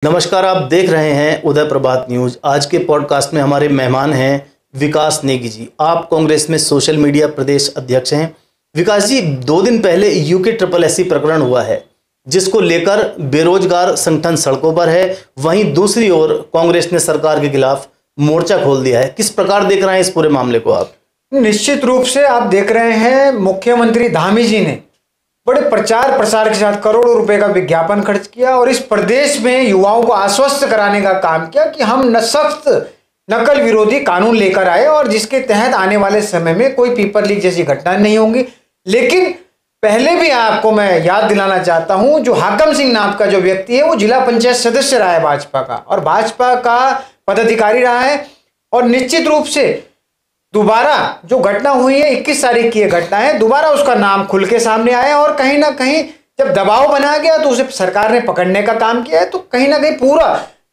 नमस्कार, आप देख रहे हैं उदय प्रभात न्यूज। आज के पॉडकास्ट में हमारे मेहमान हैं विकास नेगी जी। आप कांग्रेस में सोशल मीडिया प्रदेश अध्यक्ष हैं। विकास जी, 2 दिन पहले यूके SSSC प्रकरण हुआ है, जिसको लेकर बेरोजगार संगठन सड़कों पर है। वहीं दूसरी ओर कांग्रेस ने सरकार के खिलाफ मोर्चा खोल दिया है। किस प्रकार देख रहे हैं इस पूरे मामले को आप? निश्चित रूप से आप देख रहे हैं, मुख्यमंत्री धामी जी ने बड़े प्रचार प्रसार के साथ करोड़ों रुपए का विज्ञापन खर्च किया और इस प्रदेश में युवाओं को आश्वस्त कराने का काम किया कि हम सख्त नकल विरोधी कानून लेकर आए और जिसके तहत आने वाले समय में कोई पेपर लीक जैसी घटना नहीं होंगी। लेकिन पहले भी आपको मैं याद दिलाना चाहता हूं, जो हाकम सिंह नाम का जो व्यक्ति है वो जिला पंचायत सदस्य रहा है भाजपा का और भाजपा का पदाधिकारी रहा है। और निश्चित रूप से दोबारा जो घटना हुई है, 21 तारीख की ये घटना है, दोबारा उसका नाम खुल के सामने आया और कहीं ना कहीं जब दबाव बना गया तो उसे सरकार ने पकड़ने का काम किया है। तो कहीं ना कहीं पूरा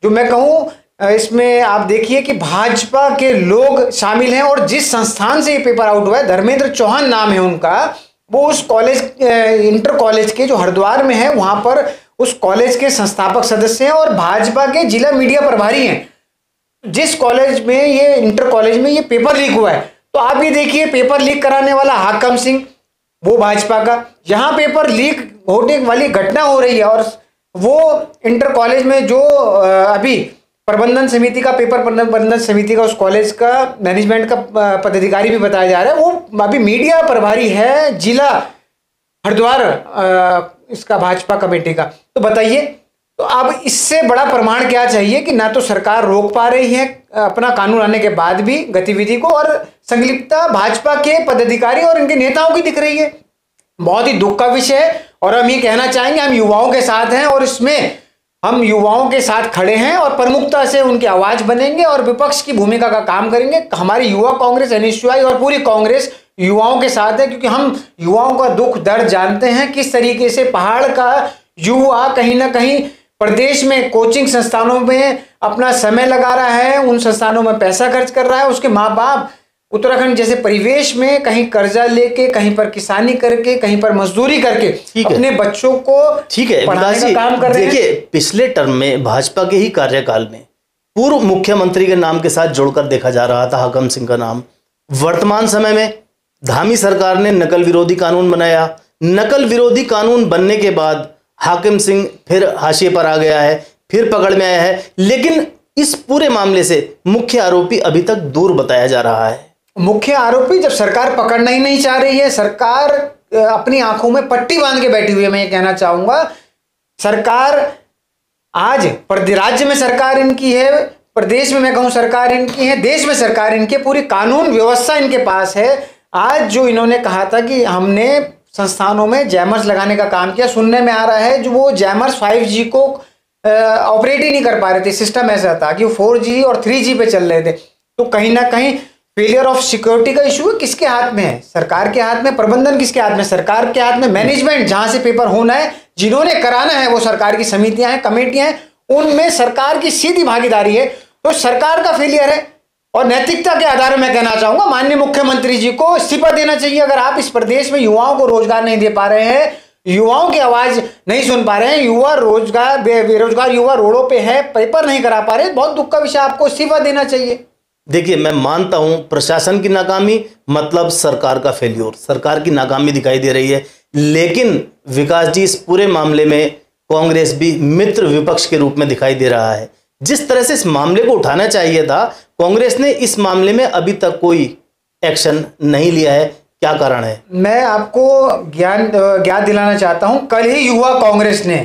जो मैं कहूँ, इसमें आप देखिए कि भाजपा के लोग शामिल हैं और जिस संस्थान से ये पेपर आउट हुआ है, धर्मेंद्र चौहान नाम है उनका, वो उस कॉलेज इंटर कॉलेज के जो हरिद्वार में है वहां पर उस कॉलेज के संस्थापक सदस्य हैं और भाजपा के जिला मीडिया प्रभारी हैं। जिस कॉलेज में ये इंटर कॉलेज में ये पेपर लीक हुआ है, तो आप ये देखिए, पेपर लीक कराने वाला हाकम सिंह वो भाजपा का, यहाँ पेपर लीक होने वाली घटना हो रही है और वो इंटर कॉलेज में जो अभी प्रबंधन समिति का पेपर प्रबंधन समिति का उस कॉलेज का मैनेजमेंट का पदाधिकारी भी बताया जा रहा है, वो अभी मीडिया प्रभारी है जिला हरिद्वार इसका भाजपा कमेटी का। तो बताइए, तो अब इससे बड़ा प्रमाण क्या चाहिए कि ना तो सरकार रोक पा रही है अपना कानून आने के बाद भी गतिविधि को, और संलिप्तता भाजपा के पदाधिकारी और इनके नेताओं की दिख रही है। बहुत ही दुख का विषय है और हम ये कहना चाहेंगे, हम युवाओं के साथ हैं और इसमें हम युवाओं के साथ खड़े हैं और प्रमुखता से उनकी आवाज बनेंगे और विपक्ष की भूमिका का काम करेंगे। हमारी युवा कांग्रेस NSUI और पूरी कांग्रेस युवाओं के साथ है, क्योंकि हम युवाओं का दुख दर्द जानते हैं, किस तरीके से पहाड़ का युवा कहीं ना कहीं प्रदेश में कोचिंग संस्थानों में अपना समय लगा रहा है, उन संस्थानों में पैसा खर्च कर रहा है। उसके माँ बाप उत्तराखंड जैसे परिवेश में कहीं कर्जा लेके, कहीं पर किसानी करके, कहीं पर मजदूरी करके अपने बच्चों को पढ़ाने का काम कर रहे हैं। देखिए, पिछले टर्म में भाजपा के ही कार्यकाल में पूर्व मुख्यमंत्री के नाम के साथ जोड़कर देखा जा रहा था हाकम सिंह का नाम। वर्तमान समय में धामी सरकार ने नकल विरोधी कानून बनाया। नकल विरोधी कानून बनने के बाद हाकिम सिंह फिर हाशिए पर आ गया है, फिर पकड़ में आया है, लेकिन इस पूरे मामले से मुख्य आरोपी अभी तक दूर बताया जा रहा है। मुख्य आरोपी जब सरकार पकड़ना ही नहीं चाह रही है, सरकार अपनी आंखों में पट्टी बांध के बैठी हुई है। मैं ये कहना चाहूंगा, सरकार आज राज्य में सरकार इनकी है, प्रदेश में मैं कहूं सरकार इनकी है, देश में सरकार इनकी है, पूरी कानून व्यवस्था इनके पास है। आज जो इन्होंने कहा था कि हमने संस्थानों में जैमर्स लगाने का काम किया, सुनने में आ रहा है जो वो जैमर्स 5G को ऑपरेट ही नहीं कर पा रहे थे। सिस्टम ऐसा था कि वो 4G और 3G पे चल रहे थे। तो कहीं ना कहीं फेलियर ऑफ सिक्योरिटी का इशू है। किसके हाथ में है? सरकार के हाथ में। प्रबंधन किसके हाथ में? सरकार के हाथ में। मैनेजमेंट, जहां से पेपर होना है, जिन्होंने कराना है वो सरकार की समितियां हैं, कमेटियां हैं, उनमें सरकार की सीधी भागीदारी है। तो सरकार का फेलियर है और नैतिकता के आधार में मैं कहना चाहूंगा माननीय मुख्यमंत्री जी को इस्तीफा देना चाहिए। अगर आप इस प्रदेश में युवाओं को रोजगार नहीं दे पा रहे हैं, युवाओं की आवाज नहीं सुन पा रहे हैं, युवा रोजगार बेरोजगार युवा रोडों पे है, पेपर नहीं करा पा रहे, बहुत दुख का विषय, आपको इस्तीफा देना चाहिए। देखिए, मैं मानता हूं प्रशासन की नाकामी मतलब सरकार का फेल्योर, सरकार की नाकामी दिखाई दे रही है, लेकिन विकास जी, इस पूरे मामले में कांग्रेस भी मित्र विपक्ष के रूप में दिखाई दे रहा है। जिस तरह से इस मामले को उठाना चाहिए था, कांग्रेस ने इस मामले में अभी तक कोई एक्शन नहीं लिया है। क्या कारण है? मैं आपको ज्ञान दिलाना चाहता हूं। कल ही युवा कांग्रेस ने,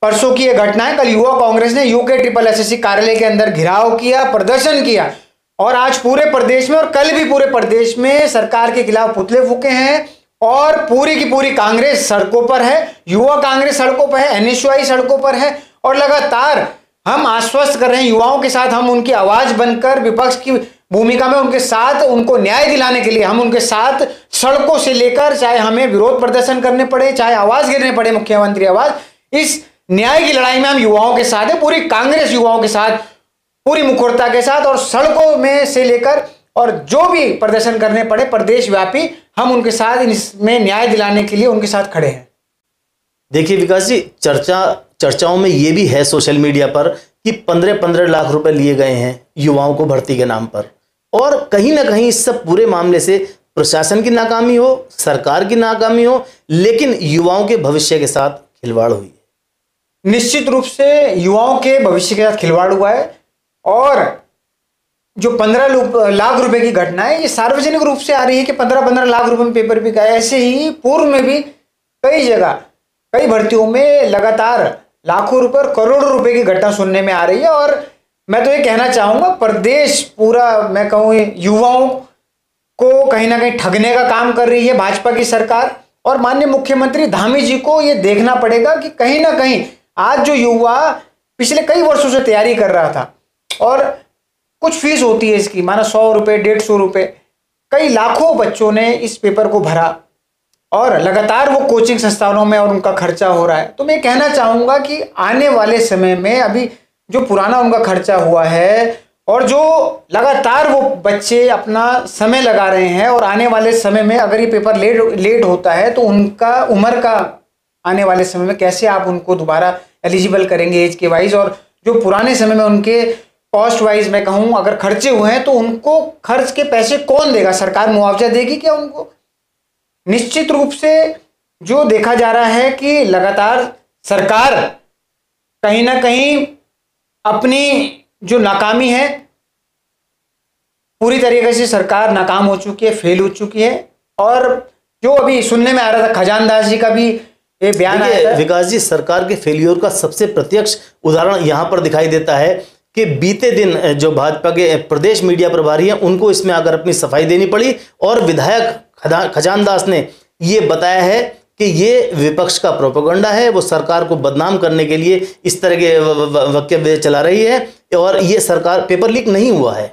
परसों की यह घटना है, कल युवा कांग्रेस ने यूके SSSC कार्यालय के अंदर घेराव किया, प्रदर्शन किया और आज पूरे प्रदेश में और कल भी पूरे प्रदेश में सरकार के खिलाफ पुतले फूके हैं और पूरी की पूरी कांग्रेस सड़कों पर है। युवा कांग्रेस सड़कों पर है, NSUI सड़कों पर है और लगातार हम आश्वस्त कर रहे हैं युवाओं के साथ। हम उनकी आवाज बनकर विपक्ष की भूमिका में उनके साथ, उनको न्याय दिलाने के लिए हम उनके साथ सड़कों से लेकर, चाहे हमें विरोध प्रदर्शन करने पड़े, चाहे आवाज गिरने पड़े, मुख्यमंत्री आवाज, इस न्याय की लड़ाई में हम युवाओं के साथ है। पूरी कांग्रेस युवाओं के साथ, पूरी मुखरता के साथ, और सड़कों में से लेकर और जो भी प्रदर्शन करने पड़े प्रदेश व्यापी, हम उनके साथ इसमें न्याय दिलाने के लिए उनके साथ खड़े हैं। देखिए विकास जी, चर्चा चर्चाओं में ये भी है सोशल मीडिया पर कि 15-15 लाख रुपए लिए गए हैं युवाओं को भर्ती के नाम पर। और कहीं ना कहीं इस सब पूरे मामले से प्रशासन की नाकामी हो, सरकार की नाकामी हो, लेकिन युवाओं के भविष्य के साथ खिलवाड़ हुई है। निश्चित रूप से युवाओं के भविष्य के साथ खिलवाड़ हुआ है। और जो 15 लाख रुपए की घटना है, ये सार्वजनिक रूप से आ रही है कि 15-15 लाख रुपए में पेपर बिका है। ऐसे ही पूर्व में भी कई जगह कई भर्तियों में लगातार लाखों रुपए और करोड़ों रुपए की घटना सुनने में आ रही है। और मैं तो ये कहना चाहूंगा, प्रदेश पूरा, मैं कहूँ, युवाओं को कहीं ना कहीं ठगने का काम कर रही है भाजपा की सरकार। और माननीय मुख्यमंत्री धामी जी को ये देखना पड़ेगा कि कहीं ना कहीं आज जो युवा पिछले कई वर्षों से तैयारी कर रहा था, और कुछ फीस होती है इसकी, माना 100 रुपये, 150 रुपये, कई लाखों बच्चों ने इस पेपर को भरा और लगातार वो कोचिंग संस्थानों में और उनका खर्चा हो रहा है। तो मैं कहना चाहूंगा कि आने वाले समय में अभी जो पुराना उनका खर्चा हुआ है और जो लगातार वो बच्चे अपना समय लगा रहे हैं, और आने वाले समय में अगर ये पेपर लेट होता है तो उनका उम्र का आने वाले समय में कैसे आप उनको दोबारा एलिजिबल करेंगे एज के वाइज, और जो पुराने समय में उनके कॉस्ट वाइज मैं कहूँ अगर खर्चे हुए हैं तो उनको खर्च के पैसे कौन देगा? सरकार मुआवजा देगी क्या उनको? निश्चित रूप से जो देखा जा रहा है कि लगातार सरकार कहीं ना कहीं अपनी जो नाकामी है, पूरी तरीके से सरकार नाकाम हो चुकी है, फेल हो चुकी है। और जो अभी सुनने में आ रहा था, खजानदास जी का भी ये बयान आया था। विकास जी, सरकार के फेलियर का सबसे प्रत्यक्ष उदाहरण यहां पर दिखाई देता है कि बीते दिन जो भाजपा के प्रदेश मीडिया प्रभारी हैं उनको इसमें आकर अपनी सफाई देनी पड़ी, और विधायक खजानदास ने ये बताया है कि ये विपक्ष का प्रोपेगेंडा है, वो सरकार को बदनाम करने के लिए इस तरह के वक्तव्य चला रही है, और ये सरकार, पेपर लीक नहीं हुआ है,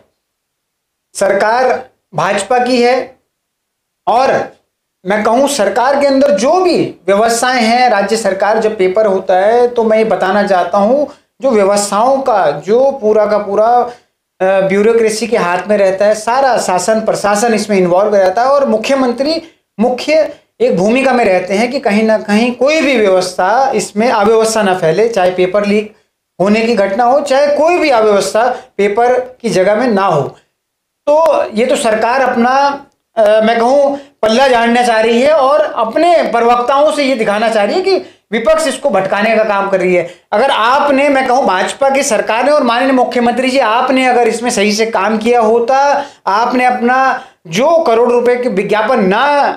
सरकार भाजपा की है। और मैं कहूं सरकार के अंदर जो भी व्यवस्थाएं हैं, राज्य सरकार जब पेपर होता है तो मैं ये बताना चाहता हूं, जो व्यवस्थाओं का जो पूरा का पूरा ब्यूरोक्रेसी के हाथ में रहता है, सारा शासन प्रशासन इसमें इन्वॉल्व रहता है, और मुख्यमंत्री मुख्य एक भूमिका में रहते हैं कि कहीं ना कहीं कोई भी व्यवस्था इसमें अव्यवस्था ना फैले, चाहे पेपर लीक होने की घटना हो, चाहे कोई भी अव्यवस्था पेपर की जगह में ना हो। तो ये तो सरकार अपना मैं कहूँ पल्ला झाड़ना चाह रही है और अपने प्रवक्ताओं से ये दिखाना चाह रही है कि विपक्ष इसको भटकाने का काम कर रही है। अगर आपने, मैं कहूँ भाजपा की सरकार ने और माननीय मुख्यमंत्री जी, आपने अगर इसमें सही से काम किया होता, आपने अपना जो करोड़ रुपए के विज्ञापन ना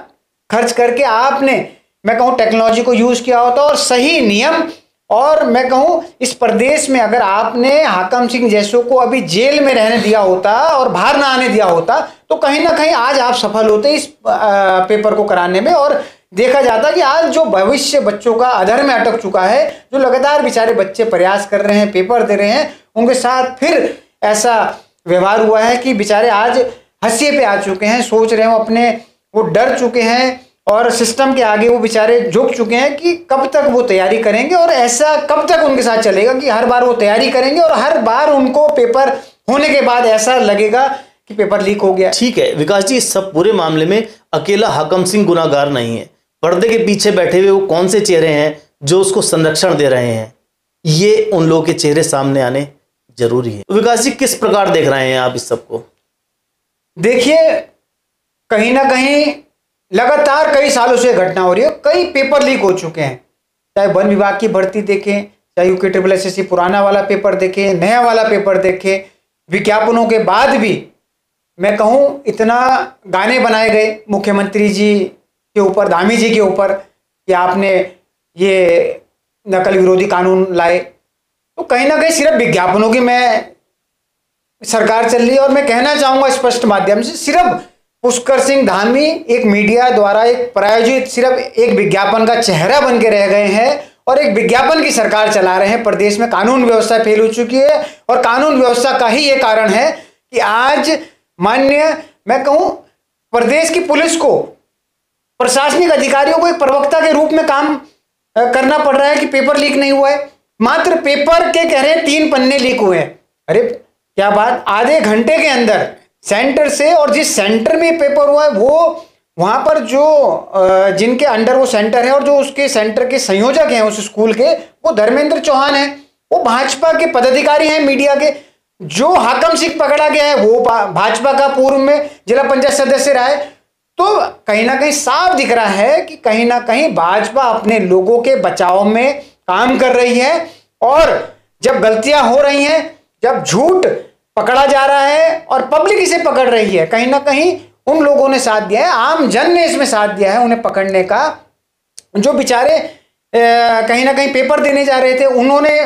खर्च करके आपने, मैं कहूँ टेक्नोलॉजी को यूज किया होता और सही नियम, और मैं कहूँ इस प्रदेश में अगर आपने हाकम सिंह जैसों को अभी जेल में रहने दिया होता और बाहर ना आने दिया होता, तो कहीं ना कहीं आज आप सफल होते इस पेपर को कराने में। और देखा जाता कि आज जो भविष्य बच्चों का अधर में अटक चुका है, जो लगातार बेचारे बच्चे प्रयास कर रहे हैं, पेपर दे रहे हैं, उनके साथ फिर ऐसा व्यवहार हुआ है कि बेचारे आज हंसिए पे आ चुके हैं, सोच रहे हो अपने, वो डर चुके हैं और सिस्टम के आगे वो बेचारे झुक चुके हैं कि कब तक वो तैयारी करेंगे, और ऐसा कब तक उनके साथ चलेगा कि हर बार वो तैयारी करेंगे और हर बार उनको पेपर होने के बाद ऐसा लगेगा कि पेपर लीक हो गया। ठीक है विकास जी, इस सब पूरे मामले में अकेला हाकम सिंह गुनाहगार नहीं है, पर्दे के पीछे बैठे हुए वो कौन से चेहरे हैं जो उसको संरक्षण दे रहे हैं, ये उन लोगों के चेहरे सामने आने जरूरी है। विकास जी, किस प्रकार देख रहे हैं आप इस सबको? देखिए, कहीं ना कहीं लगातार कई सालों से घटना हो रही है, कई पेपर लीक हो चुके हैं, चाहे वन विभाग की भर्ती देखें, चाहे UKSSC पुराना वाला पेपर देखें, नया वाला पेपर देखें, विज्ञापनों के बाद भी मैं कहूँ इतना गाने बनाए गए मुख्यमंत्री जी के ऊपर, धामी जी के ऊपर, कि आपने ये नकल विरोधी कानून लाए, तो कहीं ना कहीं सिर्फ विज्ञापनों की मैं सरकार चल रही है। और मैं कहना चाहूँगा स्पष्ट माध्यम से, सिर्फ पुष्कर सिंह धामी एक मीडिया द्वारा एक प्रायोजित सिर्फ एक विज्ञापन का चेहरा बन के रह गए हैं और एक विज्ञापन की सरकार चला रहे हैं। प्रदेश में कानून व्यवस्था फेल हो चुकी है, और कानून व्यवस्था का ही ये कारण है कि आज माननीय, मैं कहूँ प्रदेश की पुलिस को, प्रशासनिक अधिकारियों को एक प्रवक्ता के रूप में काम करना पड़ रहा है कि पेपर लीक नहीं हुआ है। मात्र पेपर के कह रहे हैं 3 पन्ने लीक हुए हैं। अरे क्या बात, आधे घंटे के अंदर सेंटर से, और जिस सेंटर में पेपर हुआ है वो वहां पर जो जिनके अंडर वो सेंटर है और जो उसके सेंटर के संयोजक हैं उस स्कूल के, वो धर्मेंद्र चौहान है, वो भाजपा के पदाधिकारी हैं मीडिया के। जो हाकम सिंह पकड़ा गया है वो भाजपा का पूर्व में जिला पंचायत सदस्य रहा है। तो कहीं ना कहीं साफ दिख रहा है कि कहीं ना कहीं भाजपा अपने लोगों के बचाव में काम कर रही है, और जब गलतियां हो रही हैं, जब झूठ पकड़ा जा रहा है और पब्लिक इसे पकड़ रही है, कहीं ना कहीं उन लोगों ने साथ दिया है, आम जन ने इसमें साथ दिया है उन्हें पकड़ने का। जो बेचारे कहीं ना कहीं पेपर देने जा रहे थे, उन्होंने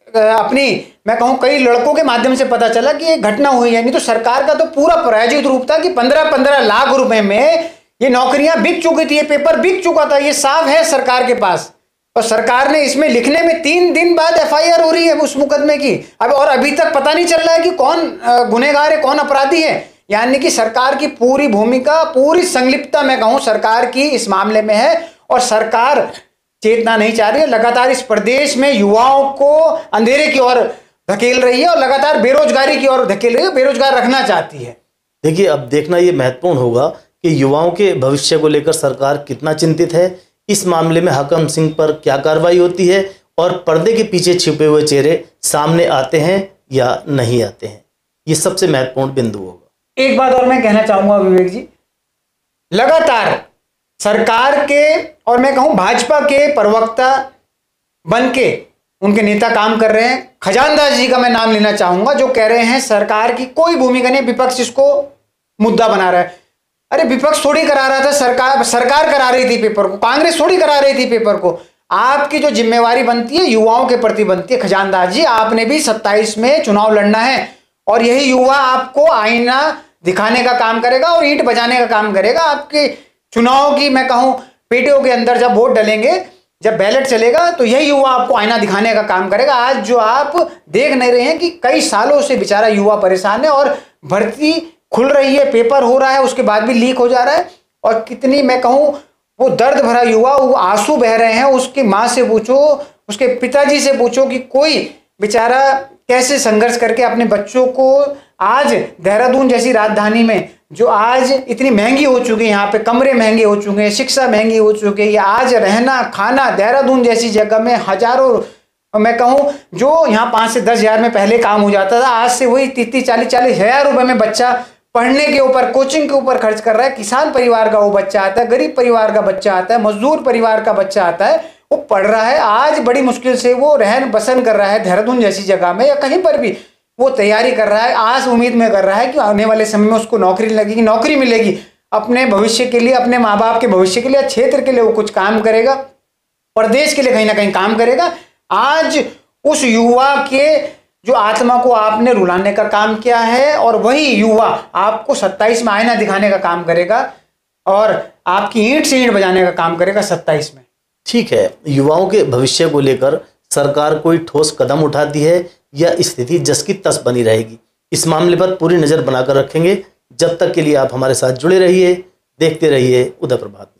अपनी, मैं कहूं कई लड़कों के माध्यम से पता चला कि ये घटना हुई है। नहीं तो सरकार का तो पूरा प्रायोजित रूप था कि 15-15 लाख रुपए में ये नौकरियां बिक चुकी थी, ये पेपर बिक चुका था, ये साफ है सरकार के पास। और सरकार ने इसमें लिखने में 3 दिन बाद एफआईआर हो रही है उस मुकदमे की, अब और अभी तक पता नहीं चल रहा है कि कौन गुनहगार है, कौन अपराधी है। यानी कि सरकार की पूरी भूमिका, पूरी संलिप्तता मैं कहूं सरकार की इस मामले में है, और सरकार चेतना नहीं चाह रही है। लगातार इस प्रदेश में युवाओं को अंधेरे की ओर धकेल रही है और लगातार बेरोजगारी की ओर धकेल रही है, बेरोजगार रखना चाहती है। देखिए, अब देखना ये महत्वपूर्ण होगा कि युवाओं के भविष्य को लेकर सरकार कितना चिंतित है, इस मामले में हाकम सिंह पर क्या कार्रवाई होती है और पर्दे के पीछे छिपे हुए चेहरे सामने आते हैं या नहीं आते हैं, ये सबसे महत्वपूर्ण बिंदु होगा। एक बात और मैं कहना चाहूंगा विवेक जी, लगातार सरकार के और मैं कहूं भाजपा के प्रवक्ता बनके उनके नेता काम कर रहे हैं। खजानदास जी का मैं नाम लेना चाहूंगा, जो कह रहे हैं सरकार की कोई भूमिका नहीं, विपक्ष इसको मुद्दा बना रहा है। अरे विपक्ष थोड़ी करा रहा था, सरकार करा रही थी पेपर को, कांग्रेस थोड़ी करा रही थी पेपर को। आपकी जो जिम्मेवारी बनती है युवाओं के प्रति बनती है। खजानदास जी, आपने भी 27 में चुनाव लड़ना है, और यही युवा आपको आईना दिखाने का काम करेगा और ईंट बजाने का काम करेगा। आपके चुनाव की मैं कहूं पेटियों के अंदर जब वोट डलेंगे, जब बैलेट चलेगा, तो यही युवा आपको आईना दिखाने का काम करेगा। आज जो आप देख नहीं रहे हैं कि कई सालों से बेचारा युवा परेशान है, और भर्ती खुल रही है, पेपर हो रहा है, उसके बाद भी लीक हो जा रहा है, और कितनी मैं कहूं वो दर्द भरा युवा, वो आंसू बह रहे हैं। उसकी माँ से पूछो, उसके पिताजी से पूछो कि कोई बेचारा कैसे संघर्ष करके अपने बच्चों को, आज देहरादून जैसी राजधानी में जो आज इतनी महंगी हो चुकी है, यहाँ पे कमरे महंगे हो चुके हैं, शिक्षा महंगी हो चुकी है, आज रहना खाना देहरादून जैसी जगह में हजारों, मैं कहूँ जो यहाँ 5 से 10 हज़ार में पहले काम हो जाता था, आज से वही 30-40 हज़ार रुपए में बच्चा पढ़ने के ऊपर, कोचिंग के ऊपर खर्च कर रहा है। किसान परिवार का वो बच्चा आता है, गरीब परिवार का बच्चा आता है, मजदूर परिवार का बच्चा आता है, वो पढ़ रहा है, आज बड़ी मुश्किल से वो रहन बसन कर रहा है देहरादून जैसी जगह में, या कहीं पर भी वो तैयारी कर रहा है, आज उम्मीद में कर रहा है कि आने वाले समय में उसको नौकरी लगेगी, नौकरी मिलेगी, अपने भविष्य के लिए, अपने माँ बाप के भविष्य के लिए, क्षेत्र के लिए वो कुछ काम करेगा, प्रदेश के लिए कहीं ना कहीं काम करेगा। आज उस युवा के जो आत्मा को आपने रुलाने का काम किया है, और वही युवा आपको 27 में आईना दिखाने का काम करेगा और आपकी ईंट से ईंट बजाने का काम करेगा 27 में। ठीक है, युवाओं के भविष्य को लेकर सरकार कोई ठोस कदम उठाती है या स्थिति जस की तस बनी रहेगी, इस मामले पर पूरी नज़र बनाकर रखेंगे। जब तक के लिए आप हमारे साथ जुड़े रहिए, देखते रहिए उदय प्रभात।